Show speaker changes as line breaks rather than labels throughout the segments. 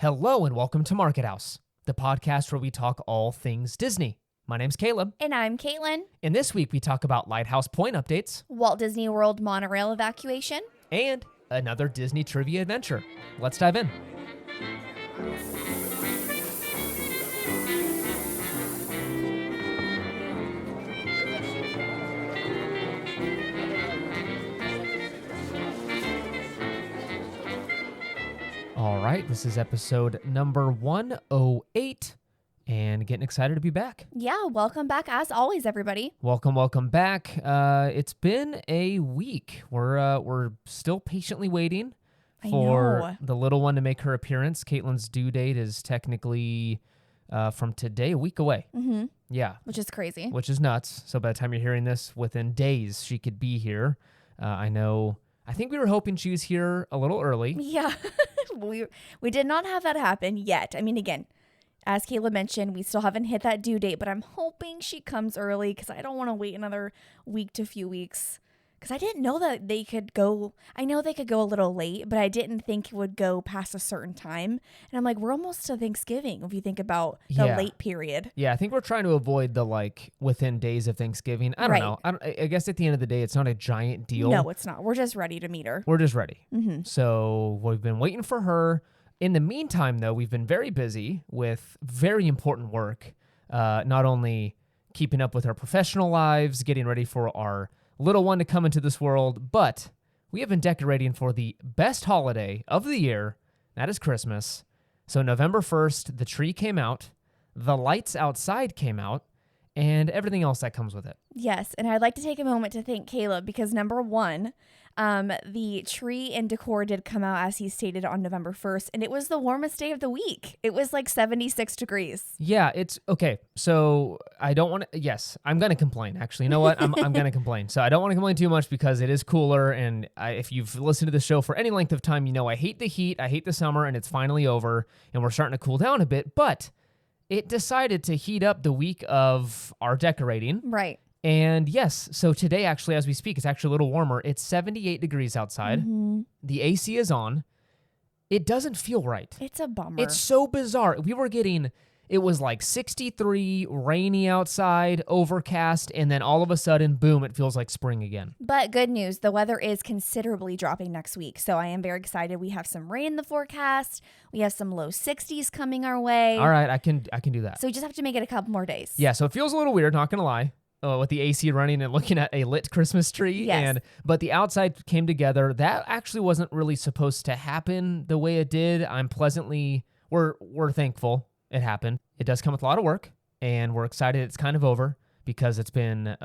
Hello and welcome to Market House, the podcast where we talk all things Disney. My name's Caleb.
And I'm Caitlin.
And this week we talk about Lighthouse Point updates
Walt Disney World monorail evacuation.
and another Disney trivia adventure. Let's dive in. All right, this is episode number 108, and getting excited to be back.
Yeah, welcome back as always, everybody.
Welcome back. It's been a week. We're still patiently waiting for
know.
the little one to make her appearance. Caitlin's due date is technically from today, a week away.
Mm-hmm.
Yeah,
Which is crazy.
which is nuts. So by the time you're hearing this, within days she could be here. I think we were hoping she was here a little early.
Yeah, we did not have that happen yet. I mean, again, as Caleb mentioned, we still haven't hit that due date, but I'm hoping she comes early because I don't want to wait another week to a few weeks. Because I didn't know that they could go, I know they could go a little late, but I didn't think it would go past a certain time. And I'm like, we're almost to Thanksgiving if you think about the
Yeah.
late period.
Yeah, I think we're trying to avoid the within days of Thanksgiving. I don't
Right.
know. I guess at the end of the day, it's not a giant deal.
No, it's not. We're just ready to meet her.
We're just ready.
Mm-hmm.
So we've been waiting for her. In the meantime, though, we've been very busy with very important work. Not only keeping up with our professional lives, getting ready for our little one to come into this world, but we have been decorating for the best holiday of the year. That is Christmas. So November 1st, the tree came out, the lights outside came out, and everything else that comes with it.
Yes, and I'd like to take a moment to thank Caleb because number one, the tree and decor did come out as he stated on November 1st, and it was the warmest day of the week. It was like 76 degrees.
Yeah, it's okay. So I don't want to. Yes, I'm gonna complain. Actually, you know what? I'm gonna complain. So I don't want to complain too much because it is cooler. And if you've listened to the show for any length of time, you know I hate the heat. I hate the summer, and it's finally over, and we're starting to cool down a bit. But it decided to heat up the week of our decorating.
Right.
And yes, so today actually, as we speak, it's actually a little warmer. It's 78 degrees outside.
Mm-hmm.
The AC is on. It doesn't feel right.
It's a bummer.
It's so bizarre. We were getting, it was like 63, rainy outside, overcast, and then all of a sudden, boom, it feels like spring again.
But good news, the weather is considerably dropping next week. So I am very excited. We have some rain in the forecast. We have some low 60s coming our way.
All right, I can do that.
So we just have to make it a couple more days.
Yeah, so it feels a little weird, not going to lie. With the AC running and looking at a lit Christmas tree.
Yes.
But the outside came together. That actually wasn't really supposed to happen the way it did. We're thankful it happened. It does come with a lot of work, and we're excited it's kind of over because it's been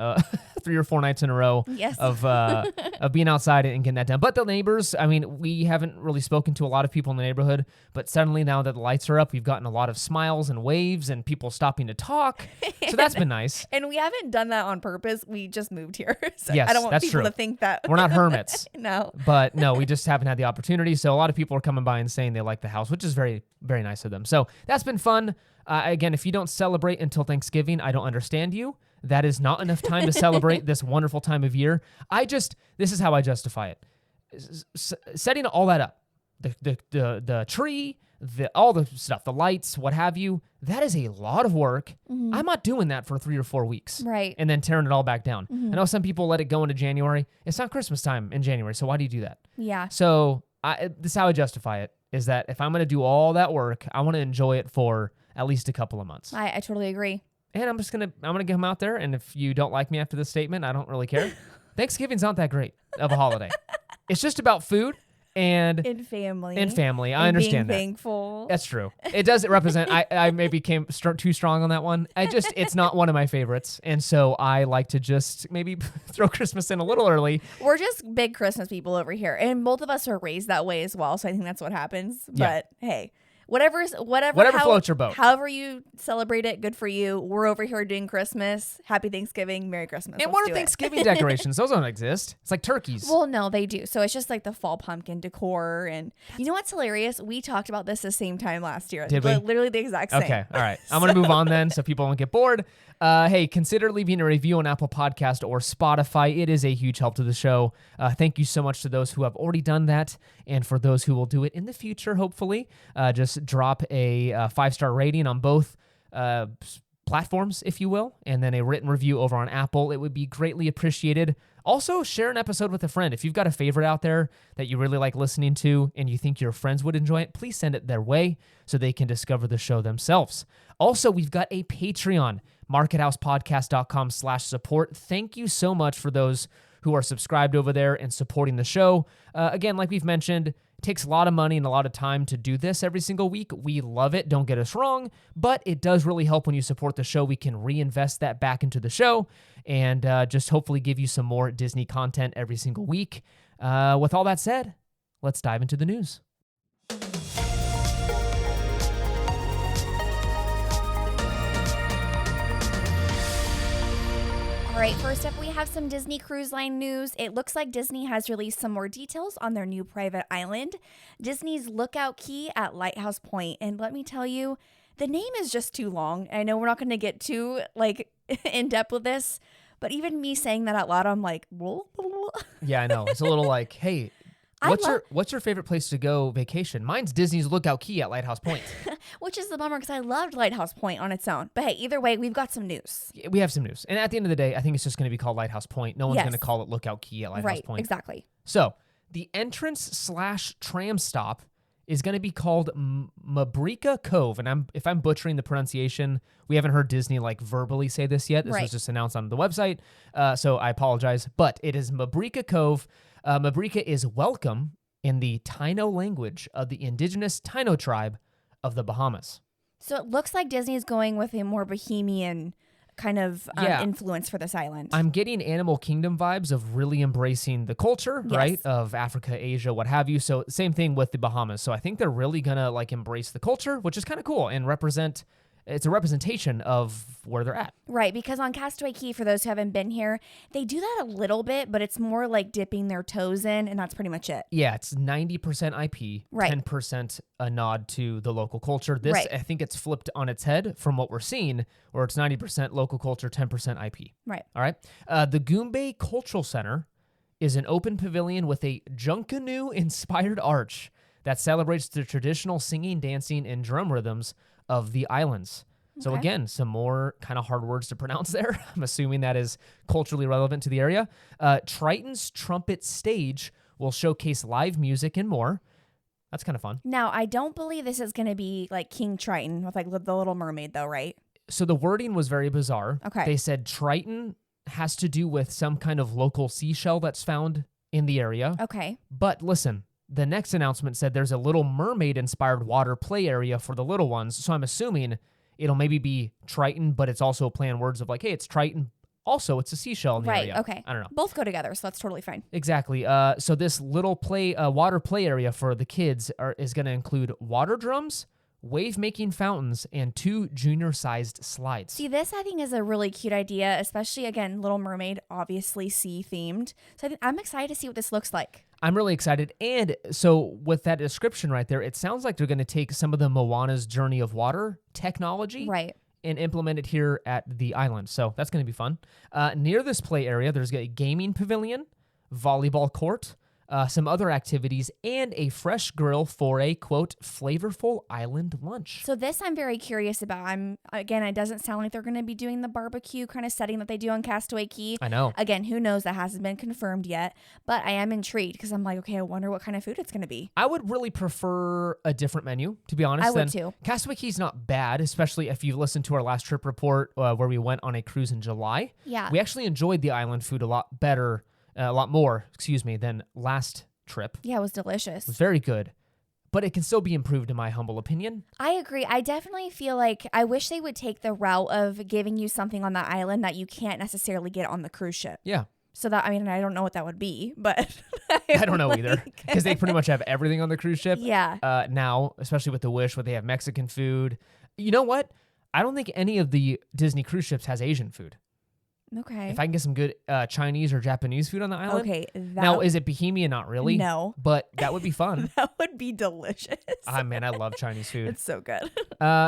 3 or 4 nights in a row
Yes.
of being outside and getting that done. But the neighbors, I mean, we haven't really spoken to a lot of people in the neighborhood, but suddenly now that the lights are up, we've gotten a lot of smiles and waves and people stopping to talk. So that's been nice.
And we haven't done that on purpose. We just moved here. So
Yes,
I don't want
that's
people
true.
to think that.
We're not hermits.
No.
But no, we just haven't had the opportunity. So a lot of people are coming by and saying they like the house, which is very, very nice of them. So that's been fun. Again, if you don't celebrate until Thanksgiving, I don't understand you. That is not enough time to celebrate this wonderful time of year. This is how I justify it. Setting all that up, the tree, all the stuff, the lights, what have you, that is a lot of work.
Mm-hmm.
I'm not doing that for 3 or 4 weeks.
Right.
And then tearing it all back down.
Mhm.
I know some people let it go into January. It's not Christmas time in January, so why do you do that?
Yeah.
So this is how I justify it, is that if I'm going to do all that work, I want to enjoy it for at least a couple of months.
I totally agree.
And I'm going to come out there, and if you don't like me after this statement, I don't really care. Thanksgiving's not that great of a holiday. It's just about food and
In family.
I understand
being
that.
thankful.
That's true. It does represent, I maybe came too strong on that one. It's not one of my favorites. And so I like to just maybe throw Christmas in a little early.
We're just big Christmas people over here. And both of us are raised that way as well. So I think that's what happens.
Yeah.
But hey, whatever
Floats your boat.
However you celebrate it, good for you. We're over here doing Christmas. Happy Thanksgiving. Merry Christmas.
And
Let's
what
do
are
it.
Thanksgiving decorations? Those don't exist. It's like turkeys.
Well, no, they do. So it's just like the fall pumpkin decor. And you know what's hilarious? We talked about this the same time last year.
Did we?
Literally the exact same.
Okay, all right. I'm going to move on then so people don't get bored. Hey, consider leaving a review on Apple Podcast or Spotify. It is a huge help to the show. Thank you so much to those who have already done that and for those who will do it in the future, hopefully. Just course, drop a 5-star rating on both platforms, if you will, and then a written review over on Apple. It would be greatly appreciated. Also, share an episode with a friend. If you've got a favorite out there that you really like listening to and you think your friends would enjoy it, please send it their way so they can discover the show themselves. Also, we've got a Patreon, markethousepodcast.com/support. Thank you so much for those who are subscribed over there and supporting the show. Again, like we've mentioned, it takes a lot of money and a lot of time to do this every single week. We love it, don't get us wrong, but it does really help when you support the show. We can reinvest that back into the show and just hopefully give you some more Disney content every single week. With all that said, let's dive into the news.
All right, first up, we have some Disney Cruise Line news. It looks like Disney has released some more details on their new private island, Disney's Lookout Key at Lighthouse Point. And let me tell you, the name is just too long. I know we're not going to get too in depth with this, but even me saying that out loud, I'm like, whoa.
Yeah, I know. It's a little like, hey, what's your favorite place to go vacation? Mine's Disney's Lookout Key at Lighthouse Point.
Which is the bummer because I loved Lighthouse Point on its own. But hey, either way, we've got some news.
We have some news. And at the end of the day, I think it's just going to be called Lighthouse Point. No one's going to call it Lookout Key at Lighthouse Point.
Right, exactly.
So the entrance/tram stop is going to be called Mabrika Cove. And if I'm butchering the pronunciation, we haven't heard Disney verbally say this yet. This was just announced on the website. So I apologize. But it is Mabrika Cove. Mabrika is welcome in the Taino language of the indigenous Taino tribe of the Bahamas.
So it looks like Disney is going with a more bohemian kind of influence for this island.
I'm getting Animal Kingdom vibes of really embracing the culture, right? Of Africa, Asia, what have you. So same thing with the Bahamas. So I think they're really going to embrace the culture, which is kind of cool and it's a representation of where they're at.
Right, because on Castaway Cay, for those who haven't been here, they do that a little bit, but it's more like dipping their toes in, and that's pretty much it.
Yeah, it's 90% IP, 10% a nod to the local culture. This, I think it's flipped on its head from what we're seeing, where it's 90% local culture, 10% IP.
Right.
All right. The Goombay Cultural Center is an open pavilion with a Junkanoo-inspired arch that celebrates the traditional singing, dancing, and drum rhythms of the islands. So again, some more kind of hard words to pronounce there. I'm assuming that is culturally relevant to the area. Triton's Trumpet Stage will showcase live music and more. That's kind of fun.
Now, I don't believe this is going to be like King Triton with the Little Mermaid though, right?
So the wording was very bizarre.
Okay.
They said Triton has to do with some kind of local seashell that's found in the area.
Okay.
But listen, the next announcement said there's a Little Mermaid-inspired water play area for the little ones. So I'm assuming it'll maybe be Triton, but it's also a play on words of hey, it's Triton. Also, it's a seashell in the area.
Right, okay.
I don't know.
Both go together, so that's totally fine.
Exactly. So this little water play area for the kids is going to include water drums, wave-making fountains, and 2 junior-sized slides.
See, this I think is a really cute idea, especially, again, Little Mermaid, obviously sea-themed. So I'm excited to see what this looks like.
I'm really excited. And so with that description right there, it sounds like they're going to take some of the Moana's Journey of Water technology and implement it here at the island. So that's going to be fun. Near this play area, there's a gaming pavilion, volleyball court, some other activities, and a fresh grill for a, quote, flavorful island lunch.
So this I'm very curious about. Again, it doesn't sound like they're going to be doing the barbecue kind of setting that they do on Castaway Cay.
I know.
Again, who knows? That hasn't been confirmed yet. But I am intrigued because I'm like, okay, I wonder what kind of food it's going to be.
I would really prefer a different menu, to be honest.
I would too.
Castaway Cay's not bad, especially if you listened to our last trip report where we went on a cruise in July.
Yeah.
We actually enjoyed the island food a lot more, than last trip.
Yeah, it was delicious.
It was very good, but it can still be improved in my humble opinion.
I agree. I definitely feel like I wish they would take the route of giving you something on the island that you can't necessarily get on the cruise ship.
Yeah.
So that, I don't know what that would be, but
I don't know either, because they pretty much have everything on the cruise ship.
Yeah.
Now, especially with the Wish, where they have Mexican food. You know what? I don't think any of the Disney cruise ships has Asian food.
Okay.
If I can get some good Chinese or Japanese food on the island.
Okay.
Now, is it Bohemia? Not really.
No.
But that would be fun.
That would be delicious.
Man, I love Chinese food.
It's so good.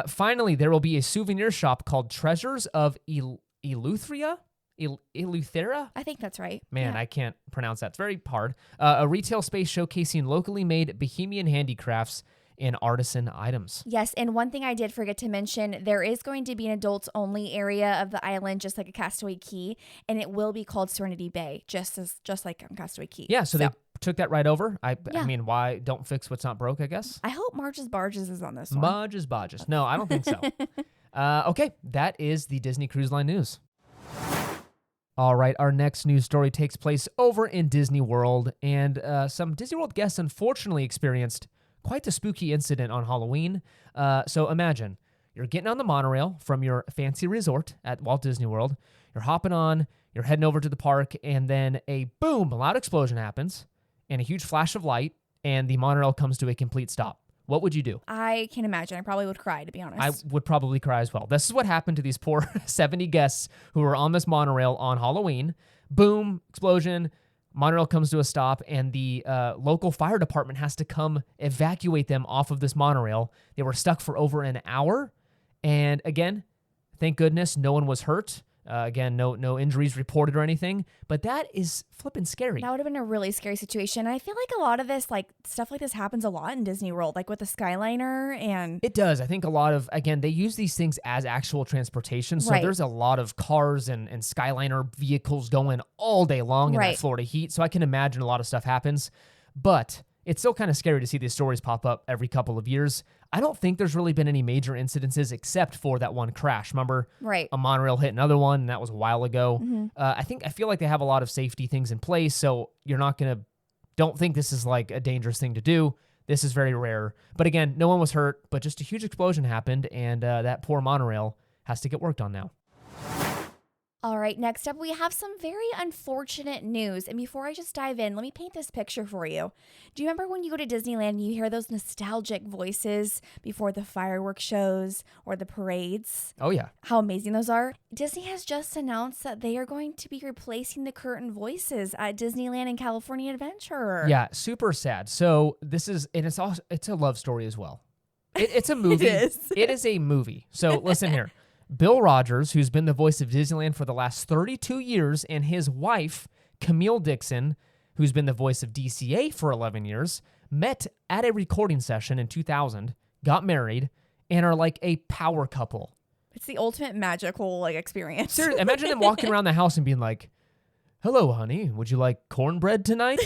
Finally, there will be a souvenir shop called Treasures of Eleuthera? Eleuthera?
I think that's right.
Man,
Yeah.
I can't pronounce that. It's very hard. A retail space showcasing locally made Bohemian handicrafts and artisan items.
Yes, and one thing I did forget to mention, there is going to be an adults only area of the island, just like a Castaway Cay, and it will be called Serenity Bay, just like on Castaway Cay.
Yeah, so they took that right over. I
Yeah.
mean, why don't fix what's not broke, I guess?
I hope Marge's Barges is on this one.
Marge's Barges. No, I don't think so. Okay, that is the Disney Cruise Line news. All right, our next news story takes place over in Disney World, and some Disney World guests unfortunately experienced quite the spooky incident on Halloween. So imagine you're getting on the monorail from your fancy resort at Walt Disney World. You're hopping on, you're heading over to the park, and then a boom, a loud explosion happens, and a huge flash of light, and the monorail comes to a complete stop. What would you do?
I can imagine. I probably would cry, to be honest.
I would probably cry as well. This is what happened to these poor 70 guests who were on this monorail on Halloween. Boom, explosion, monorail comes to a stop, and the local fire department has to come evacuate them off of this monorail. They were stuck for over an hour. And again, thank goodness no one was hurt. Again, no injuries reported or anything, but that is flipping scary.
That would have been a really scary situation. I feel like a lot of this, like stuff like this happens a lot in Disney World, like with the Skyliner and...
It does. I think a lot of, again, they use these things as actual transportation. So
Right.
there's a lot of cars and Skyliner vehicles going all day long in
Right.
that Florida heat. So I can imagine a lot of stuff happens, but it's still kind of scary to see these stories pop up every couple of years. I don't think there's really been any major incidences except for that one crash. Remember,
Right.
a monorail hit another one, and that was a while ago.
Mhm.
I feel like they have a lot of safety things in place, so you're not gonna. Don't think this is like a dangerous thing to do. This is very rare. But again, no one was hurt, but just a huge explosion happened, and that poor monorail has to get worked on now.
All right, next up, we have some very unfortunate news. And before I just dive in, let me paint this picture for you. Do you remember when you go to Disneyland and you hear those nostalgic voices before the fireworks shows or the parades?
Oh yeah.
How amazing those are. Disney has just announced that they are going to be replacing the curtain voices at Disneyland and California Adventure.
Yeah, super sad. So this is, and it's a love story as well. It's a movie.
It is.
It is a movie. So listen here. Bill Rogers, who's been the voice of Disneyland for the last 32 years, and his wife, Camille Dixon, who's been the voice of DCA for 11 years, met at a recording session in 2000, got married, and are like a power couple.
It's the ultimate magical experience.
Seriously, imagine them walking around the house and being like, "Hello, honey, would you like cornbread tonight?"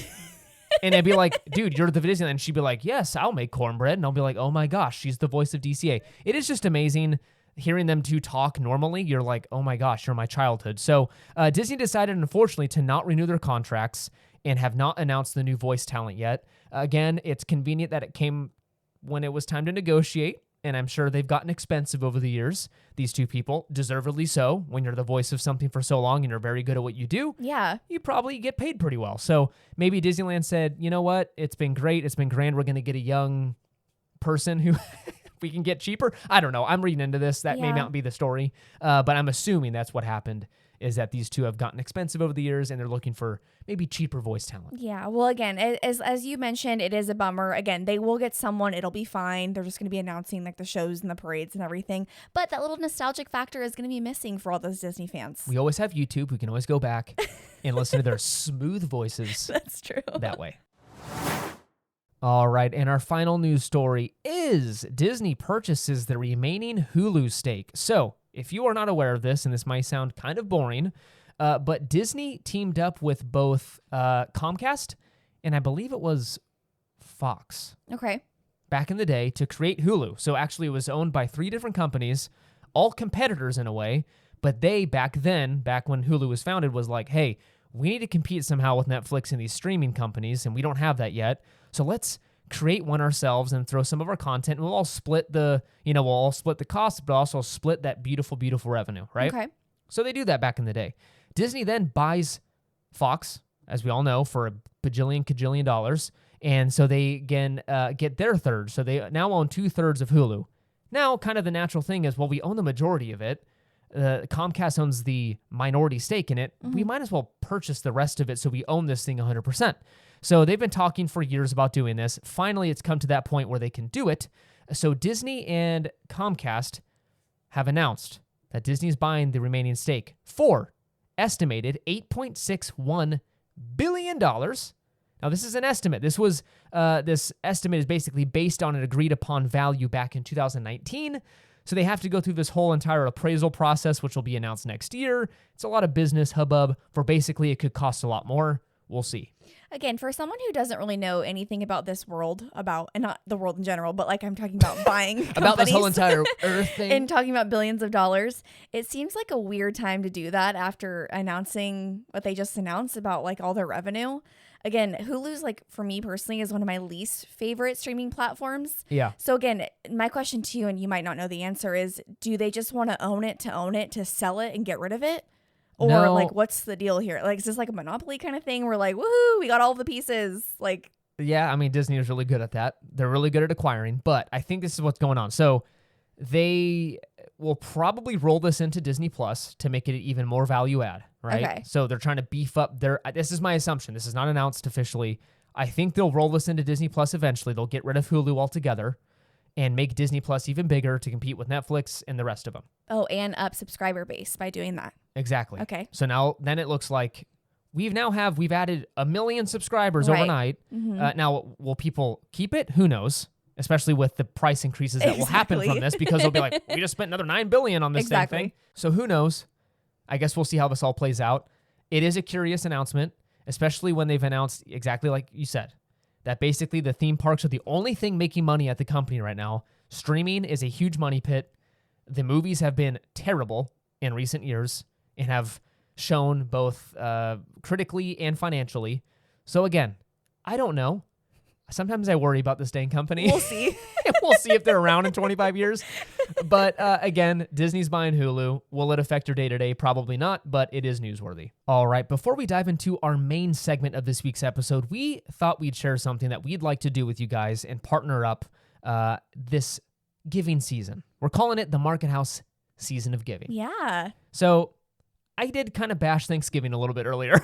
And I'd be like, "Dude, you're the Disneyland." And she'd be like, "Yes, I'll make cornbread." And I'll be like, "Oh my gosh, she's the voice of DCA." It is just amazing. Hearing them two talk normally, you're like, oh my gosh, you're my childhood. So Disney decided, unfortunately, to not renew their contracts and have not announced the new voice talent yet. Again, it's convenient that it came when it was time to negotiate, and I'm sure they've gotten expensive over the years. These two people, deservedly so. When you're the voice of something for so long and you're very good at what you do,
Yeah.
you probably get paid pretty well. So maybe Disneyland said, you know what? It's been great. It's been grand. We're going to get a young person who... we can get cheaper. I don't know. I'm reading into this. That may
Yeah.
not be the story, but I'm assuming that's what happened, is that these two have gotten expensive over the years and they're looking for maybe cheaper voice talent.
Yeah. Well, again, as you mentioned, it is a bummer. Again, they will get someone. It'll be fine. They're just going to be announcing the shows and the parades and everything. But that little nostalgic factor is going to be missing for all those Disney fans.
We always have YouTube. We can always go back and listen to their smooth voices
That's true.
that way. All right, and our final news story is Disney purchases the remaining Hulu stake. So, if you are not aware of this, and this might sound kind of boring, but Disney teamed up with both Comcast and I believe it was Fox
Okay.
back in the day to create Hulu. So actually it was owned by 3 different companies, all competitors in a way, but they back when Hulu was founded, was like, hey, we need to compete somehow with Netflix and these streaming companies, and we don't have that yet. So let's create one ourselves and throw some of our content, and we'll all split the cost, but also split that beautiful, beautiful revenue, right?
Okay.
So they do that back in the day. Disney then buys Fox, as we all know, for a kajillion dollars. And so they again get their third. So they now own 2/3 of Hulu. Now, kind of the natural thing is, well, we own the majority of it. Comcast owns the minority stake in it. We might as well purchase the rest of it so we own this thing 100%. So they've been talking for years about doing this. Finally, it's come to that point where they can do it. So Disney and Comcast have announced that Disney is buying the remaining stake for estimated $8.61 billion. Now, this is an estimate. This estimate is basically based on an agreed upon value back in 2019. So they have to go through this whole entire appraisal process, which will be announced next year. It's a lot of business hubbub for basically it could cost a lot more. We'll see.
Again, for someone who doesn't really know anything about this world, and not the world in general, but like I'm talking about buying
About this whole
companies
entire Earth thing.
and talking about billions of dollars, it seems like a weird time to do that after announcing what they just announced about like all their revenue. Again, Hulu's, like, for me personally, is one of my least favorite streaming platforms.
Yeah.
So again, my question to you, and you might not know the answer, is do they just want to own it, to sell it and get rid of it? Or
No.
like, what's the deal here? Like, is this like a Monopoly kind of thing? We're like, woohoo, we got all the pieces. Like,
Yeah, I mean, Disney is really good at that. They're really good at acquiring, but I think this is what's going on. So they will probably roll this into Disney Plus to make it even more value add, right?
Okay.
So they're trying to beef up this is my assumption. This is not announced officially. I think they'll roll this into Disney Plus eventually. They'll get rid of Hulu altogether and make Disney Plus even bigger to compete with Netflix and the rest of them.
oh, and up subscriber base by doing that.
Exactly.
Okay.
So then it looks like we've added 1 million subscribers
Right.
overnight. Now, will people keep it? Who knows? Especially with the price increases that will happen
Exactly.
from this, because they'll be like, we just spent another $9 billion on this
Exactly.
thing. So who knows? I guess we'll see how this all plays out. It is a curious announcement, especially when they've announced exactly like you said, that basically the theme parks are the only thing making money at the company right now. Streaming is a huge money pit. The movies have been terrible in recent years and have shown both critically and financially. So again, I don't know. Sometimes I worry about this dang company.
We'll see.
We'll see if they're around in 25 years. But again, Disney's buying Hulu. Will it affect your day-to-day? Probably not, but it is newsworthy. All right, before we dive into our main segment of this week's episode, we thought we'd share something that we'd like to do with you guys and partner up this giving season. We're calling it the Market House Season of Giving.
Yeah.
So I did kind of bash Thanksgiving a little bit earlier,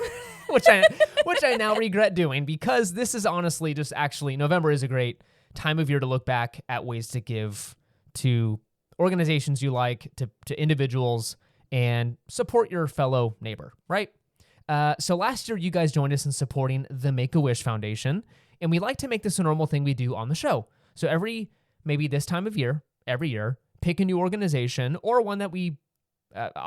which I now regret doing, because this is honestly just actually November is a great time of year to look back at ways to give to organizations you like, to individuals, and support your fellow neighbor, right? So last year you guys joined us in supporting the Make-A-Wish Foundation, and we like to make this a normal thing we do on the show. So maybe this time of year, every year, pick a new organization or one that we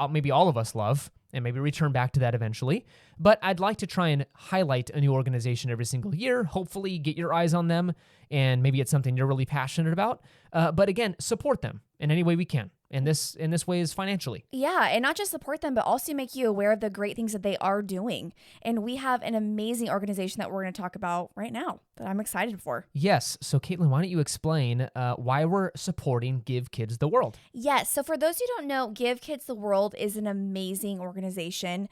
maybe all of us love, and maybe return back to that eventually. But I'd like to try and highlight a new organization every single year, hopefully get your eyes on them, and maybe it's something you're really passionate about. But again, support them in any way we can. And this way is financially.
Yeah, and not just support them, but also make you aware of the great things that they are doing. And we have an amazing organization that we're going to talk about right now that I'm excited for.
Yes. So Caitlin, why don't you explain why we're supporting Give Kids the World?
Yes. So for those who don't know, Give Kids the World is an amazing organization.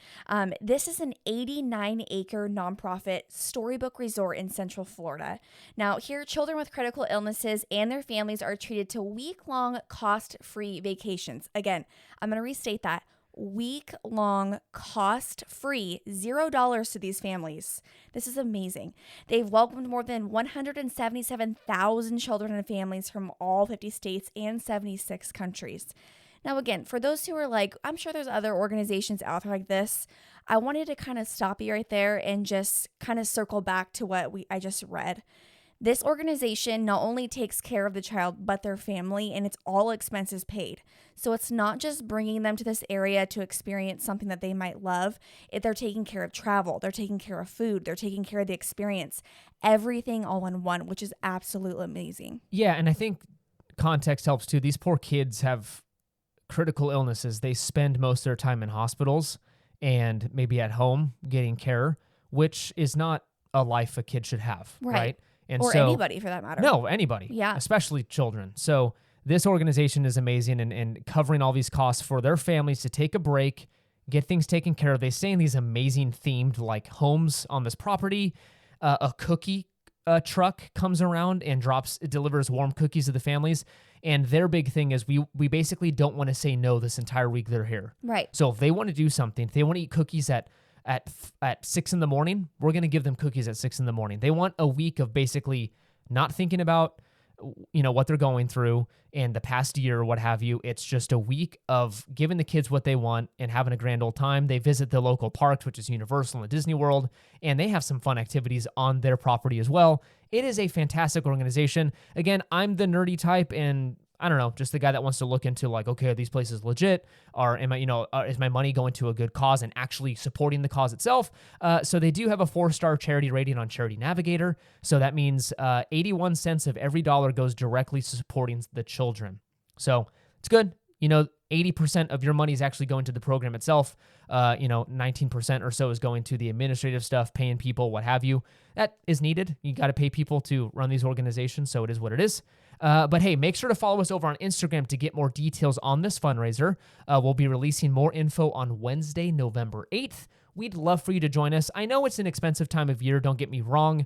This is an 89-acre nonprofit storybook resort in Central Florida. Now, here, children with critical illnesses and their families are treated to week-long cost-free vacations. Again, I'm going to restate that. Week-long, cost-free, $0 to these families. This is amazing. They've welcomed more than 177,000 children and families from all 50 states and 76 countries. Now, again, for those who are like, I'm sure there's other organizations out there like this, I wanted to kind of stop you right there and just kind of circle back to what I just read. This organization not only takes care of the child, but their family, and it's all expenses paid. So it's not just bringing them to this area to experience something that they might love. They're taking care of travel. They're taking care of food. They're taking care of the experience. Everything all in one, which is absolutely amazing.
Yeah, and I think context helps too. These poor kids have critical illnesses. They spend most of their time in hospitals and maybe at home getting care, which is not a life a kid should have, right? And
or
so,
anybody for that matter.
No, anybody.
Yeah.
Especially children. So this organization is amazing and covering all these costs for their families to take a break, get things taken care of. They stay in these amazing themed like homes on this property. A cookie truck comes around and delivers warm cookies to the families. And their big thing is we basically don't want to say no this entire week they're here.
Right.
So if they want to do something, if they want to eat cookies at 6 a.m, we're going to give them cookies at 6 a.m. They want a week of basically not thinking about what they're going through in the past year or what have you. It's just a week of giving the kids what they want and having a grand old time. They visit the local parks, which is Universal and Disney World, and they have some fun activities on their property as well. It is a fantastic organization. Again, I'm the nerdy type, and I don't know, just the guy that wants to look into like, okay, are these places legit? Is my money going to a good cause and actually supporting the cause itself? So they do have a 4-star charity rating on Charity Navigator. So that means 81 cents of every dollar goes directly to supporting the children. So it's good. 80% of your money is actually going to the program itself. 19% or so is going to the administrative stuff, paying people, what have you. That is needed. You got to pay people to run these organizations, so it is what it is. But hey, make sure to follow us over on Instagram to get more details on this fundraiser. We'll be releasing more info on Wednesday, November 8th. We'd love for you to join us. I know it's an expensive time of year, don't get me wrong.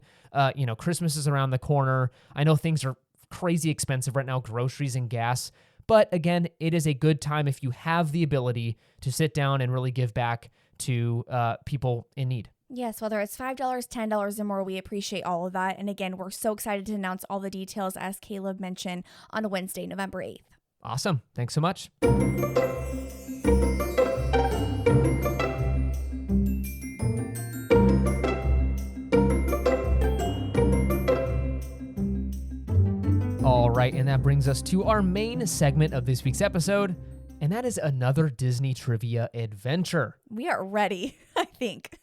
Christmas is around the corner. I know things are crazy expensive right now, groceries and gas. But again, it is a good time if you have the ability to sit down and really give back to people in need.
Yes, whether it's $5, $10 or more, we appreciate all of that. And again, we're so excited to announce all the details, as Caleb mentioned, on Wednesday, November 8th.
Awesome. Thanks so much. All right, and that brings us to our main segment of this week's episode, and that is another Disney trivia adventure.
We are ready, I think.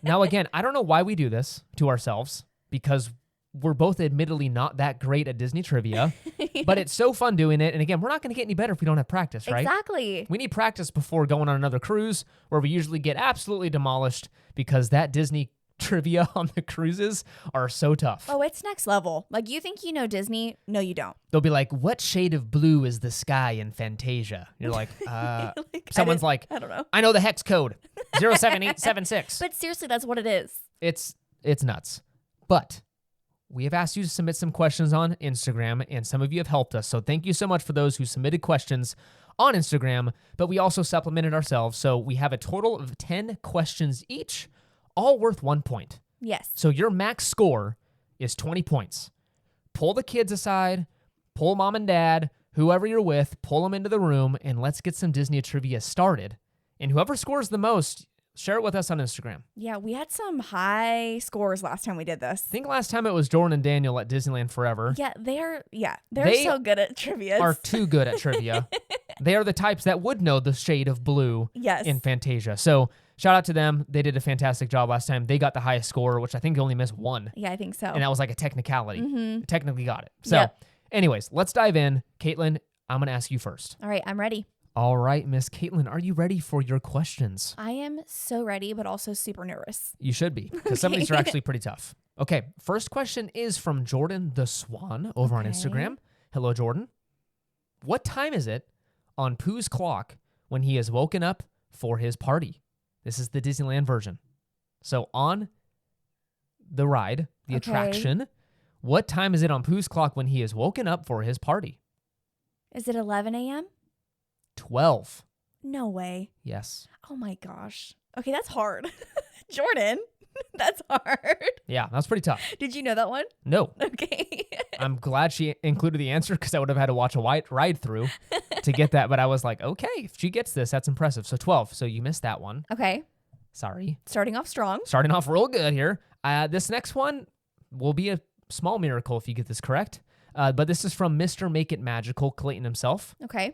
Now, again, I don't know why we do this to ourselves, because we're both admittedly not that great at Disney trivia, but it's so fun doing it. And again, we're not going to get any better if we don't have practice, right?
Exactly.
We need practice before going on another cruise, where we usually get absolutely demolished because that Disney trivia on the cruises are so tough.
Oh, it's next level. Like, you think you know Disney? No, you don't.
They'll be like, what shade of blue is the sky in Fantasia? You're like, someone's like,
I don't know.
I know the hex code, 07876.
But seriously, that's what it is.
It's nuts. But we have asked you to submit some questions on Instagram, and some of you have helped us. So thank you so much for those who submitted questions on Instagram, but we also supplemented ourselves. So we have a total of 10 questions each, all worth 1 point.
Yes.
So your max score is 20 points. Pull the kids aside, pull mom and dad, whoever you're with, pull them into the room, and let's get some Disney trivia started. And whoever scores the most, share it with us on Instagram.
Yeah, we had some high scores last time we did this.
I think last time it was Jordan and Daniel at Disneyland Forever.
Yeah, they're so good at trivia.
Are too good at trivia. They are the types that would know the shade of blue in Fantasia. So shout out to them. They did a fantastic job last time. They got the highest score, which I think they only missed one.
Yeah, I think so.
And that was like a technicality.
Mm-hmm.
Technically got it. So anyways, let's dive in. Caitlin, I'm going to ask you first.
All right, I'm ready.
All right, Miss Caitlin, are you ready for your questions?
I am so ready, but also super nervous.
You should be, because some of these are actually pretty tough. Okay, first question is from Jordan the Swan over on Instagram. Hello, Jordan. What time is it on Pooh's clock when he is woken up for his party? This is the Disneyland version. So on the ride, the attraction, what time is it on Pooh's clock when he is woken up for his party?
Is it 11 a.m.?
12.
No way.
Yes.
Oh my gosh. Okay, that's hard. Jordan, that's hard.
Yeah, that's pretty tough.
Did you know that one?
No.
Okay.
I'm glad she included the answer, because I would have had to watch a ride through to get that. But I was like, okay, if she gets this, that's impressive. So 12. So you missed that one.
Okay.
Sorry.
Starting off strong.
Starting off real good here. This next one will be a small miracle if you get this correct. But this is from Mr. Make It Magical, Clayton himself.
Okay.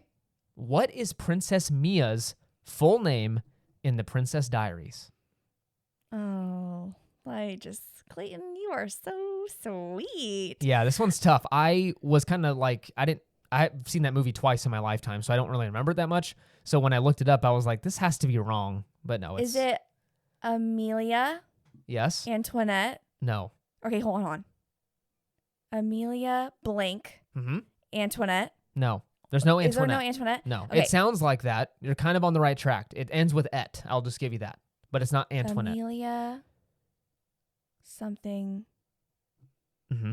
What is Princess Mia's full name in the Princess Diaries?
Oh, Clayton, you are so sweet.
Yeah, this one's tough. I was kind of like, I've seen that movie twice in my lifetime, so I don't really remember it that much. So when I looked it up, I was like, this has to be wrong. But no,
Is it Amelia?
Yes.
Antoinette?
No.
Okay, hold on. Amelia blank.
Mm-hmm.
Antoinette?
No. There's no Antoinette.
Is there no Antoinette?
No.
Okay.
It sounds like that. You're kind of on the right track. It ends with et. I'll just give you that. But it's not Antoinette.
Amelia something.
Mm-hmm.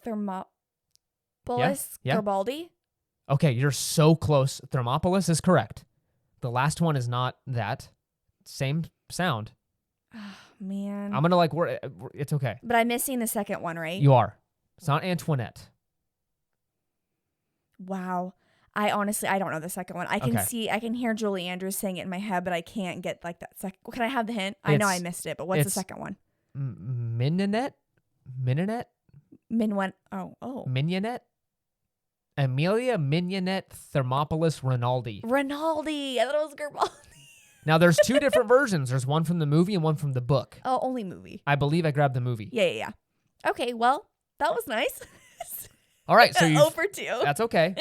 Thermopolis Garibaldi?
Okay, you're so close. Thermopolis is correct. The last one is not that. Same sound.
man.
I'm gonna it's okay.
But I'm missing the second one, right?
You are. It's not Antoinette.
Wow. I honestly, I don't know the second one. I can
Okay.
I can hear Julie Andrews saying it in my head, but I can't get like that second. Can I have the hint? I know I
It's-
missed it, but what's the
it's-
second one?
Mignonette?
Oh.
Mignonette? Amelia Mignonette Thermopolis Rinaldi.
Rinaldi. I thought it was Garibaldi.
Now, there's two different versions. There's one from the movie and one from the book.
Oh, only movie.
I believe I grabbed the movie.
Yeah. Okay, well, that was nice.
All right, so you.
0 for 2.
That's okay.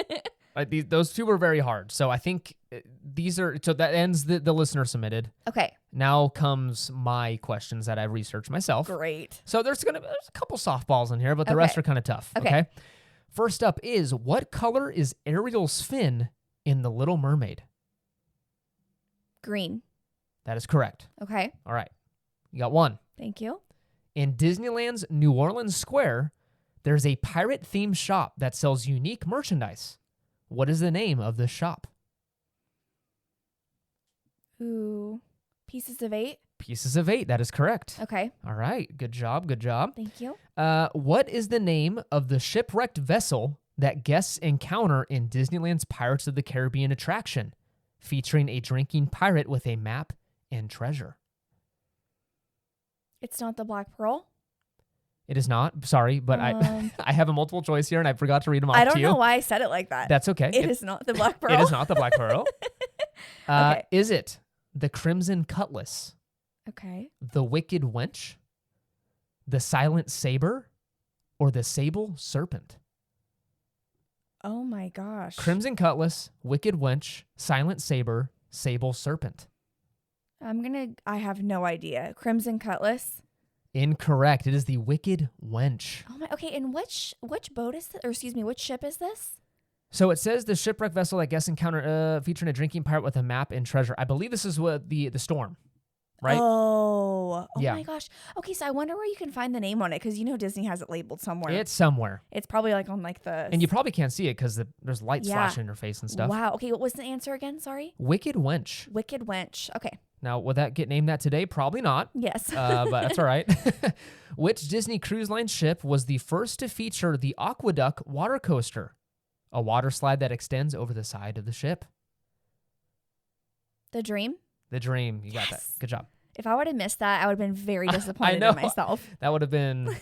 Those two were very hard. So I think so that ends the listener submitted.
Okay,
Now comes my questions that I researched myself.
great.
So there's a couple softballs in here, but the rest
Okay.
are kind of tough.
Okay.
First up is, what color is Ariel's fin in The Little Mermaid?
Green.
That is correct.
Okay,
All right. You got one.
thank you.
In Disneyland's New Orleans Square, there's a pirate-themed shop that sells unique merchandise. What is the name of the shop?
Ooh, Pieces of 8.
Pieces of 8. That is correct.
Okay,
All right. Good job. Good job.
thank you.
What is the name of the shipwrecked vessel that guests encounter in Disneyland's Pirates of the Caribbean attraction, featuring a drinking pirate with a map and treasure?
It's not the Black Pearl.
It is not. Sorry, but
Um,
I have a multiple choice here, and I forgot to read them off
I
to
don't
you.
know why I said it like that.
That's okay.
It is not the Black Pearl.
It is not the Black Pearl.
Okay.
Is it the Crimson Cutlass,
Okay.
the Wicked Wench, the Silent Saber, or the Sable Serpent?
Oh my gosh.
Crimson Cutlass, Wicked Wench, Silent Saber, Sable Serpent.
I have no idea. Crimson Cutlass.
Incorrect. It is the Wicked Wench.
Oh my. Okay, and which boat is this? Or excuse me, which ship is this?
So it says the shipwreck vessel that guests encounter featuring a drinking pirate with a map and treasure. I believe this is what the storm, right?
Oh
Yeah.
my gosh. Okay, so I wonder where you can find the name on it because Disney has it labeled somewhere.
It's somewhere.
It's probably like on like the.
And you probably can't see it because there's lights
Yeah.
flashing in your face and stuff.
Wow. Okay, what was the answer again? Sorry.
Wicked Wench.
Wicked Wench. Okay.
Now, would that get named that today? Probably not.
Yes.
But that's all right. Which Disney Cruise Line ship was the first to feature the Aqueduct water coaster, a water slide that extends over the side of the ship?
The Dream.
The Dream. You got that.
Yes.
Good job.
If I would have missed that, I would have been very disappointed
know.
in myself.
That would have been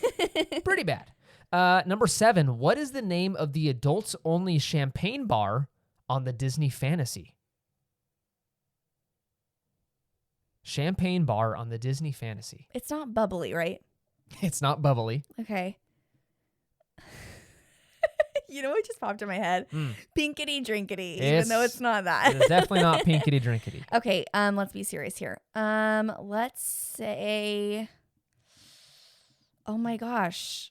pretty bad. Number 7. What is the name of the adults-only champagne bar on the Disney Fantasy? Champagne bar on the Disney Fantasy.
It's not bubbly, right?
It's not bubbly.
Okay. You know what just popped in my head? Pinkity drinkity, even though it's not that.
It's definitely not pinkity drinkity.
Okay, let's be serious here. Let's say, oh my gosh,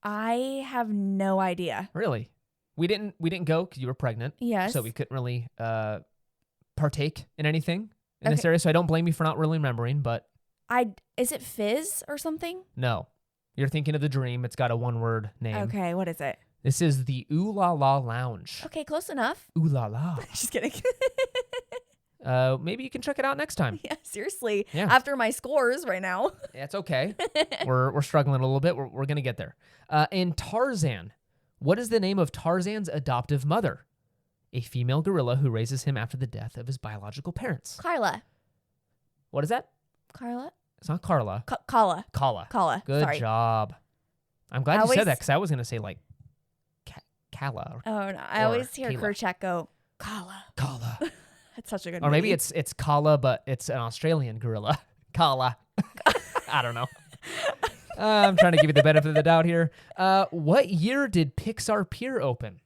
I have no idea.
Really? We didn't go because you were pregnant.
Yes.
So we couldn't really partake in anything in this
Okay.
area. So I don't blame you for not really remembering, but
Is it Fizz or something?
no. You're thinking of the Dream. It's got a one-word name.
Okay, what is it?
This is the Ooh La La Lounge.
Okay, close enough.
Ooh La La.
Just kidding.
Maybe you can check it out next time.
Yeah, seriously.
Yeah.
After my scores right now.
It's okay. We're struggling a little bit. We're gonna get there. In Tarzan, what is the name of Tarzan's adoptive mother? A female gorilla who raises him after the death of his biological parents.
Carla.
What is that?
Carla?
It's not Carla.
Kala.
Kala.
Kala.
Good
Sorry.
job. I'm glad
I
you
always-
said that because I was gonna say like Kala
Oh, no. I
Or
always hear
Kayla.
Kerchak go, Kala.
Kala.
That's such a good
Or maybe
movie.
it's Kala, but it's an Australian gorilla. Kala. I don't know. I'm trying to give you the benefit of the doubt here. What year did Pixar Pier open?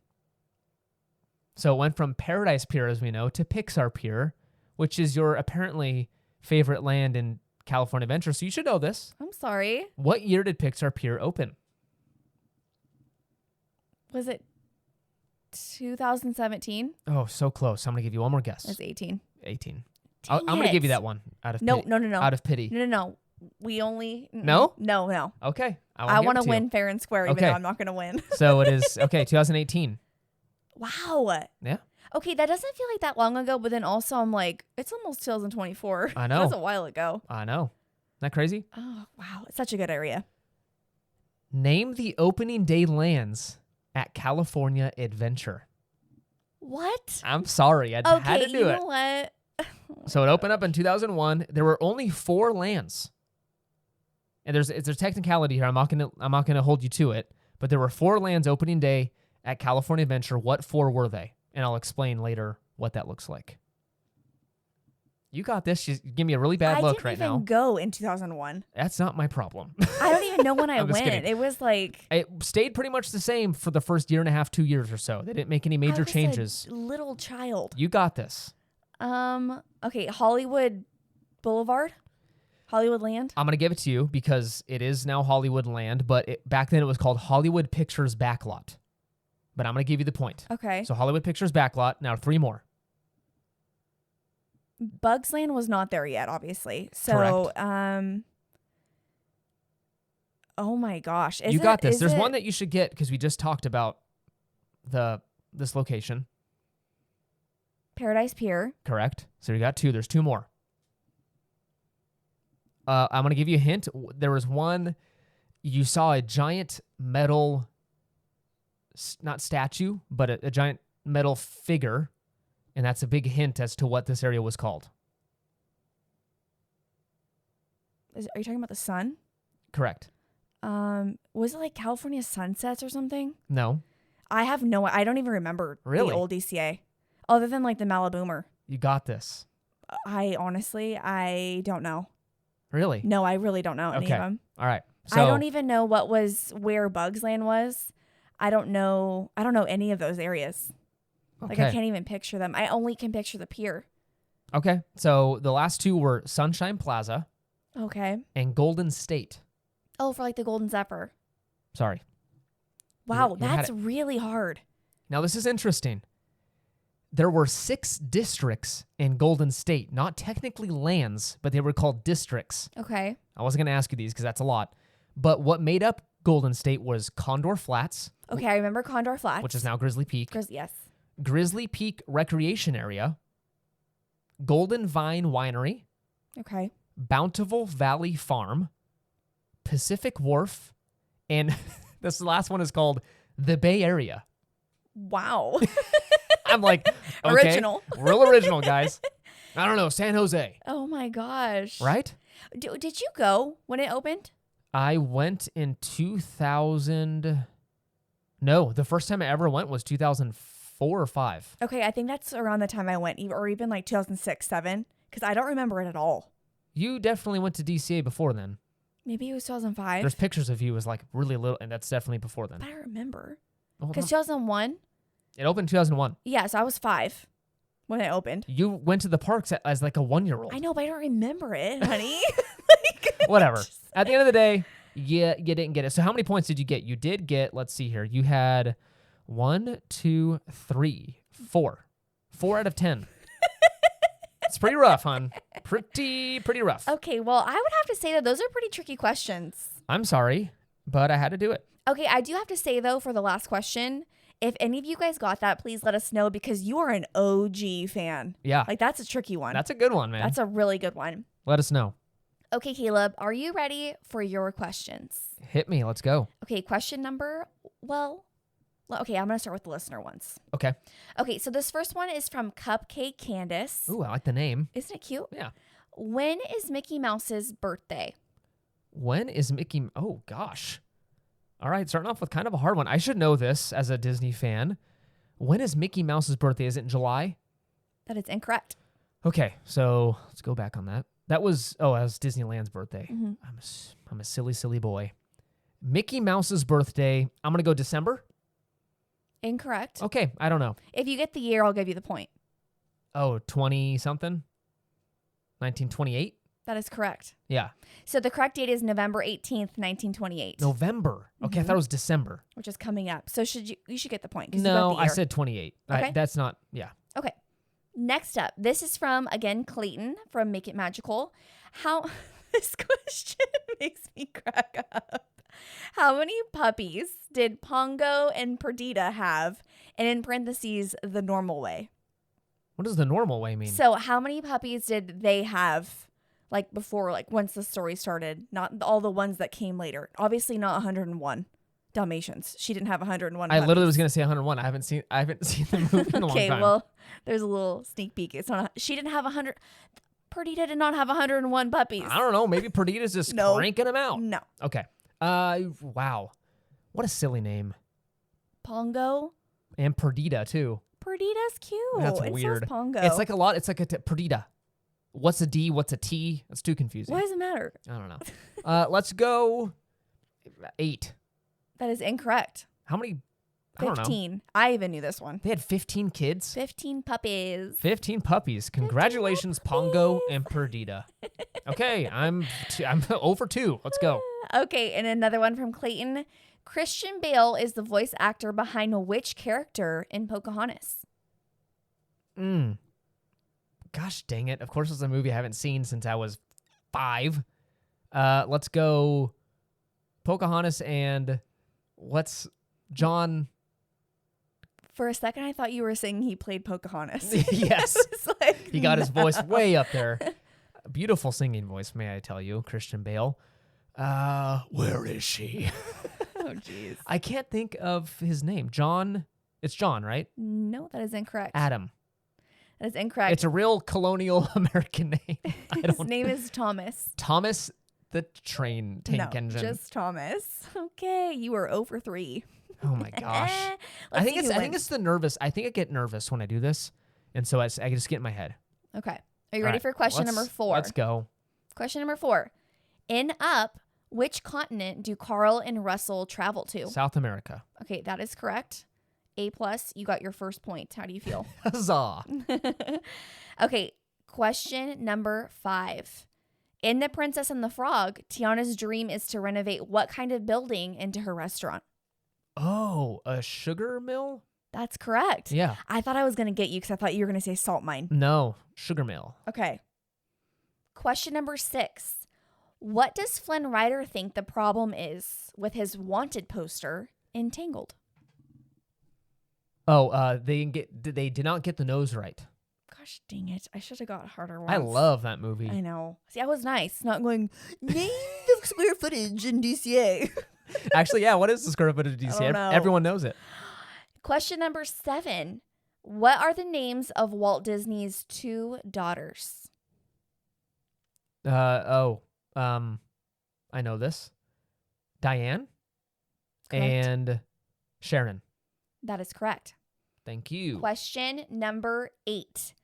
So it went from Paradise Pier, as we know, to Pixar Pier, which is your apparently favorite land in California Adventure. So you should know this.
I'm sorry.
What year did Pixar Pier open?
Was it 2017?
Oh, so close. I'm going to give you one more guess.
It was 18.
18.
Dang
I'm going to give you
it.
that one out of
No,
pity.
no.
Out of pity.
No. We only.
No?
No.
Okay.
I want to
to
win fair and square, even
Okay.
though I'm not going to win.
So it is, okay, 2018.
Wow.
Yeah.
Okay, that doesn't feel like that long ago, but then also I'm like, it's almost 2024.
I know.
That's a while ago.
I know. Isn't that crazy?
Oh, wow. It's such a good area.
Name the opening day lands at California Adventure.
What?
I'm sorry. I had
Okay,
to do
you
it.
know what?
So it opened up in 2001. There were only 4 lands. And there's technicality here. I'm not gonna hold you to it. But there were 4 lands opening day at California Adventure. What 4 were they? And I'll explain later what that looks like. You got this. You give me a really bad look right
I didn't even
now.
go in 2001.
That's not my problem.
I don't even know when I
I'm just
went.
kidding.
It was like
It stayed pretty much the same for the first year and a half, 2 years or so. They didn't make any
I
major
was
changes.
a little child.
You got this.
Okay, Hollywood Boulevard, Hollywood Land.
I'm going to give it to you because it is now Hollywood Land, but back then it was called Hollywood Pictures Backlot. But I'm going to give you the point.
Okay,
So Hollywood Pictures Backlot. Now 3 more.
Bugs Land was not there yet, obviously. So, oh my gosh,
You got this. There's one that you should get because we just talked about this location.
Paradise Pier.
Correct. So you got 2. There's 2 more. I'm going to give you a hint. There was one, you saw a giant metal, not statue, but a giant metal figure, and that's a big hint as to what this area was called.
Are you talking about the sun?
Correct.
Was it like California Sunsets or something?
No.
I don't even remember
Really?
the old DCA, other than like the Maliboomer.
You got this.
I honestly don't know.
Really?
No, I really don't know any
Okay.
of them.
All right. So
I don't even know where Bugs Land was. I don't know any of those areas. Like I
okay.
can't even picture them. I only can picture the pier.
Okay. So the last 2 were Sunshine Plaza
Okay.
and Golden State.
Oh, for like the Golden Zephyr.
Sorry.
Wow,
you had
that's really hard.
Now this is interesting. There were 6 districts in Golden State, not technically lands, but they were called districts.
Okay.
I wasn't going to ask you these because that's a lot. But what made up Golden State was Condor Flats,
Okay, I remember Condor Flats.
which is now Grizzly Peak,
Yes.
Grizzly Peak Recreation Area, Golden Vine Winery,
Okay.
Bountiful Valley Farm, Pacific Wharf, and this last one is called the Bay Area.
Wow.
I'm like, okay,
Original.
real original, guys. I don't know, San Jose,
Oh my gosh.
right?
Did you go when it opened?
I went in 2000. No, the first time I ever went was 2004 or 5.
Okay, I think that's around the time I went, or even like 2006, 7, because I don't remember it at all.
You definitely went to DCA before then.
Maybe it was 2005.
There's pictures of you as like really little, and that's definitely before then.
But I remember.
Hold
Because
on.
2001,
It opened in 2001.
yeah, so I was 5 when it opened.
You went to the parks as like a 1-year-old.
I know, but I don't remember it, honey.
Whatever. At the end of the day, yeah, you didn't get it. So how many points did you get? You did get, let's see here. You had 1, 2, 3, 4. 4 out of 10. It's pretty rough, hon. Pretty rough.
Okay, well, I would have to say that those are pretty tricky questions.
I'm sorry, but I had to do it.
Okay, I do have to say, though, for the last question, if any of you guys got that, please let us know because you are an OG fan.
Yeah.
Like, that's a tricky one.
That's a good one, man.
That's a really good one.
Let us know.
Okay, Caleb, are you ready for your questions?
Hit me. Let's go.
Okay, question number, okay, I'm going to start with the listener ones.
Okay.
Okay, so this first one is from Cupcake Candace.
Ooh, I like the name.
Isn't it cute?
Yeah.
When is Mickey Mouse's birthday?
When is Mickey? Oh, gosh. All right, starting off with kind of a hard one. I should know this as a Disney fan. When is Mickey Mouse's birthday? Is it in July?
That is incorrect.
Okay, so let's go back on that. That was Disneyland's birthday.
Mm-hmm.
I'm a silly boy. Mickey Mouse's birthday, I'm going to go December.
Incorrect.
Okay, I don't know.
If you get the year, I'll give you the point.
Oh, 20-something? 1928?
That is correct.
Yeah.
So the correct date is November 18th, 1928.
November. Okay, I thought it was December.
Which is coming up. So you should get the point. 'Cause you
No,
got the
I
year.
said 28.
Okay.
That's not, yeah.
Okay. Next up, this is from, again, Clayton from Make It Magical. This question makes me crack up. How many puppies did Pongo and Perdita have? And in parentheses, the normal way.
What does the normal way mean?
So how many puppies did they have like before, like once the story started? Not all the ones that came later. Obviously not 101 Dalmatians. She didn't have 101
I
puppies.
literally was gonna say 101. I haven't seen the movie in a long
Okay,
time.
well, there's a little sneak peek. It's not. She didn't have 100. Perdita did not have 101 puppies.
I don't know. Maybe Perdita's just
No.
cranking them out.
No.
Okay. Wow. What a silly name.
Pongo.
And Perdita too.
Perdita's cute.
That's
and
weird.
So is Pongo.
It's like a lot. It's like Perdita. What's a D? What's a T? That's too confusing.
Why does it matter?
I don't know. Let's go 8.
That is incorrect.
How many? I don't know.
15. I even knew this one.
They had 15 kids.
15 puppies.
15 puppies. Congratulations, Pongo and Perdita. Okay, I'm over 2. Let's go.
Okay, and another one from Clayton. Christian Bale is the voice actor behind which character in Pocahontas?
Gosh dang it. Of course, it's a movie I haven't seen since I was 5. Let's go Pocahontas and what's John?
For a second, I thought you were saying he played Pocahontas.
Yes.
It's like,
He got his
no.
voice way up there. Beautiful singing voice, may I tell you, Christian Bale. Where is she?
Oh, jeez.
I can't think of his name. John. It's John, right?
No, that is incorrect.
Adam.
That is incorrect.
It's a real colonial American name. I
His
don't.
name is Thomas.
Thomas the Train Tank
No,
Engine.
just Thomas. Okay, you are over 3.
Oh my gosh.
Let's see who
I think
wins.
it's the nervous. I think I get nervous when I do this, and so I just get in my head.
Okay. Are you
All
ready
right,
for question number 4?
Let's go.
Question number 4. In Up, which continent do Carl and Russell travel to?
South America.
Okay, that is correct. A+, you got your first point. How do you feel?
Huzzah.
Okay, question number 5. In The Princess and the Frog, Tiana's dream is to renovate what kind of building into her restaurant?
Oh, a sugar mill?
That's correct.
Yeah.
I thought I was going to get you because I thought you were going to say salt mine.
No, sugar mill.
Okay. Question number 6. What does Flynn Rider think the problem is with his wanted poster in Tangled?
Oh, they did not get the nose right.
Gosh dang it. I should have got harder ones.
I love that movie.
I know. See, I was nice. Not going, name the square footage in DCA.
Actually, yeah. What is the square footage of DC?
don't know.
Everyone knows it.
Question number 7. What are the names of Walt Disney's 2 daughters?
I know this. Diane
Correct.
and Sharon.
That is correct.
Thank you.
Question number 8.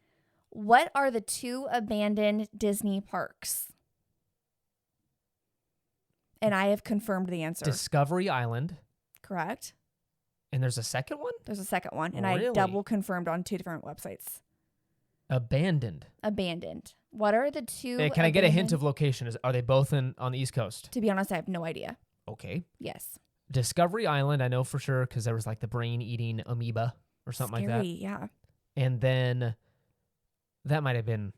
What are the 2 abandoned Disney parks? And I have confirmed the answer.
Discovery Island.
Correct.
And there's a second one?
There's a second one, and I
Really?
double confirmed on 2 different websites.
Abandoned.
Abandoned. What are the 2?
Hey, can I get a hint
abandoned-
of location? Are they both on the East Coast?
To be honest, I have no idea.
Okay.
Yes.
Discovery Island, I know for sure because there was like the brain-eating amoeba or something
Scary,
like
yeah.
that. And then that might have been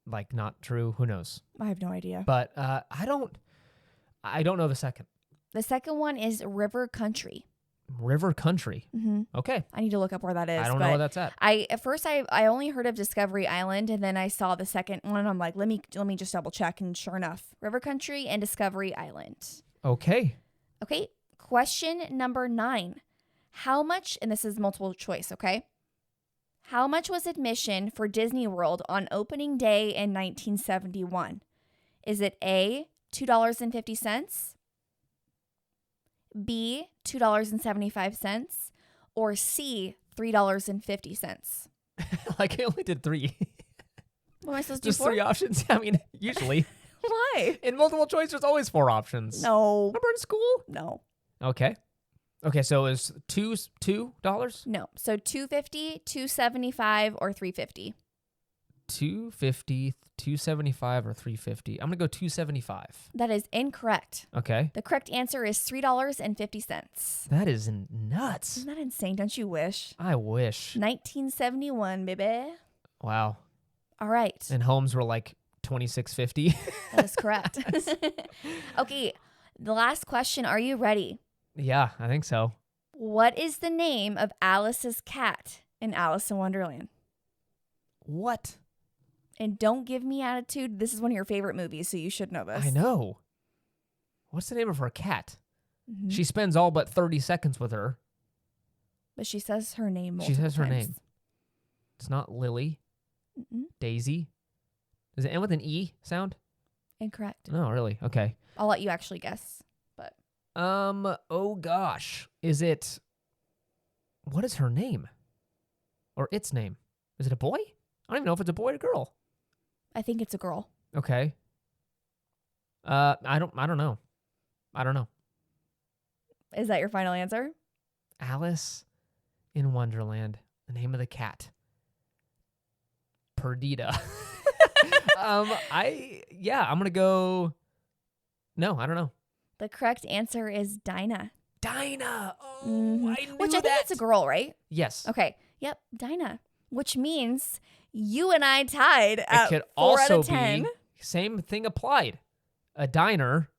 like not true. Who knows?
I have no idea.
But I don't know the second.
The second one is River Country.
River Country.
Mm-hmm.
Okay.
I need to look up where that is.
I don't know
but
where that's at.
At first I only heard of Discovery Island, and then I saw the second one. I'm like, let me just double check, and sure enough, River Country and Discovery Island.
Okay.
Okay, question number 9. How much? And this is multiple choice. Okay. How much was admission for Disney World on opening day in 1971? Is it A, $2.50? B, $2.75, or C, $3.50?
Like I only did 3.
What am I supposed to do?
Just 3 options. I mean, usually
Why?
in multiple choice, there's always 4 options.
No.
Remember in school?
No.
Okay. Okay, so it's $2?
No. So $2.50, $2.75, or $3.50?
$2.50, $2.75, or $3.50. I'm gonna go $2.75.
That is incorrect.
Okay.
The correct answer is $3.50.
That is nuts.
Isn't that insane? Don't you wish?
I wish.
1971, baby.
Wow.
All right.
And homes were like $26.50.
That is correct. Okay. The last question. Are you ready?
Yeah, I think so.
What is the name of Alice's cat in Alice in Wonderland?
What?
And don't give me attitude. This is one of your favorite movies, so you should know this.
I know. What's the name of her cat?
Mhm.
She spends all but 30 seconds with her.
But she says her name
She
multiple
says her
times.
name. It's not Lily.
Mm-mm.
Daisy. Does it end with an E sound?
Incorrect.
No, really. Okay.
I'll let you actually guess. But
Oh gosh. Is it, what is her name? Or its name? Is it a boy? I don't even know if it's a boy or a girl.
I think it's a girl.
Okay. I don't know. I don't know.
Is that your final answer?
Alice in Wonderland. The name of the cat. Perdita. I'm gonna go. No, I don't know.
The correct answer is Dinah.
Dinah. Oh,
Mhm.
I knew
Which I think
that.
it's a girl, right?
Yes.
Okay. Yep, Dinah. Which means you and I tied
It
at
could
4 out
also
of 10.
be same thing applied. A diner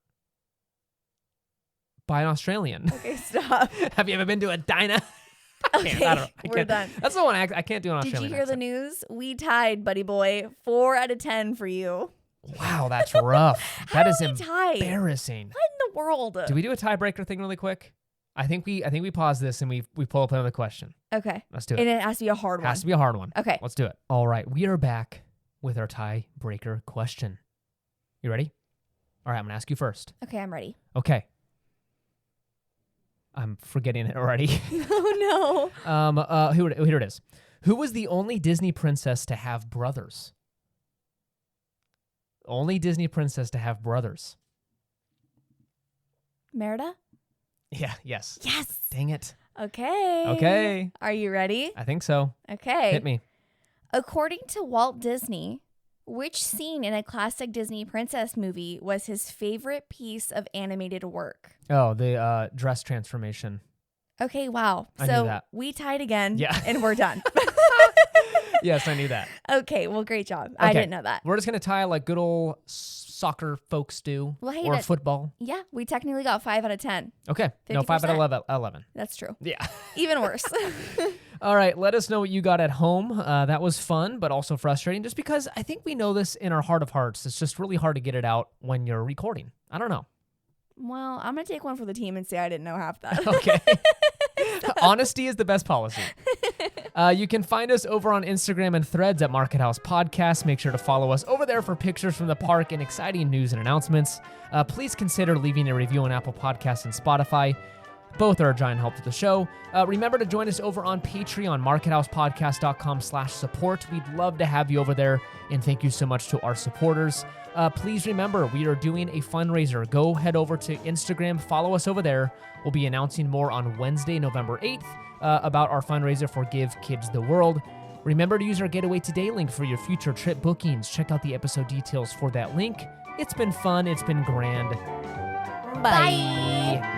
by an Australian.
Okay, stop.
Have you ever been to a diner?
Okay,
I can't.
we're done.
That's the one I can't do an
Did
Australian
you hear the
accent.
news? We tied, buddy boy. 4 out of 10 for you.
Wow, that's rough.
How
That is
did we tie?
embarrassing.
What in the world?
Do we do a tiebreaker thing really quick? I think we pause this and we pull up another question.
Okay.
Let's do it.
And it has to be a hard one.
Has to be a hard one.
Okay.
Let's do it. All right, we are back with our tiebreaker question. You ready? All right, I'm gonna ask you first.
Okay, I'm ready.
Okay. I'm forgetting it already.
Oh, no.
Here it is. Who was the only Disney princess to have brothers? Only Disney princess to have brothers.
Merida?
Yeah. Yes.
Yes.
Dang it.
Okay.
Okay.
Are you ready?
I think so.
Okay.
Hit me.
According to Walt Disney, which scene in a classic Disney princess movie was his favorite piece of animated work?
Oh, the dress transformation.
Okay, wow.
I knew
So
that.
we tied again,
Yeah.
and we're done.
Yes, I knew that.
Okay, well, great job. I
Okay.
didn't know that.
We're just gonna tie like good old soccer folks do,
Well, hey,
or
that-
football.
Yeah, we technically got 5 out of 10.
Okay. No, 5 out
50%.
of 11.
That's true.
Yeah.
Even worse.
All right, let us know what you got at home. That was fun, but also frustrating just because I think we know this in our heart of hearts. It's just really hard to get it out when you're recording. I don't know.
Well, I'm going to take one for the team and say I didn't know half that.
Okay. Honesty is the best policy. You can find us over on Instagram and Threads at Market House Podcast. Make sure to follow us over there for pictures from the park and exciting news and announcements. Please consider leaving a review on Apple Podcasts and Spotify. Both are a giant help to the show. Remember to join us over on Patreon, markethousepodcast.com/support. We'd love to have you over there, and thank you so much to our supporters. Please remember, we are doing a fundraiser. Go head over to Instagram, follow us over there. We'll be announcing more on Wednesday, November 8th, about our fundraiser for Give Kids the World. Remember to use our Getaway Today link for your future trip bookings. Check out the episode details for that link. It's been fun. It's been grand.
Bye.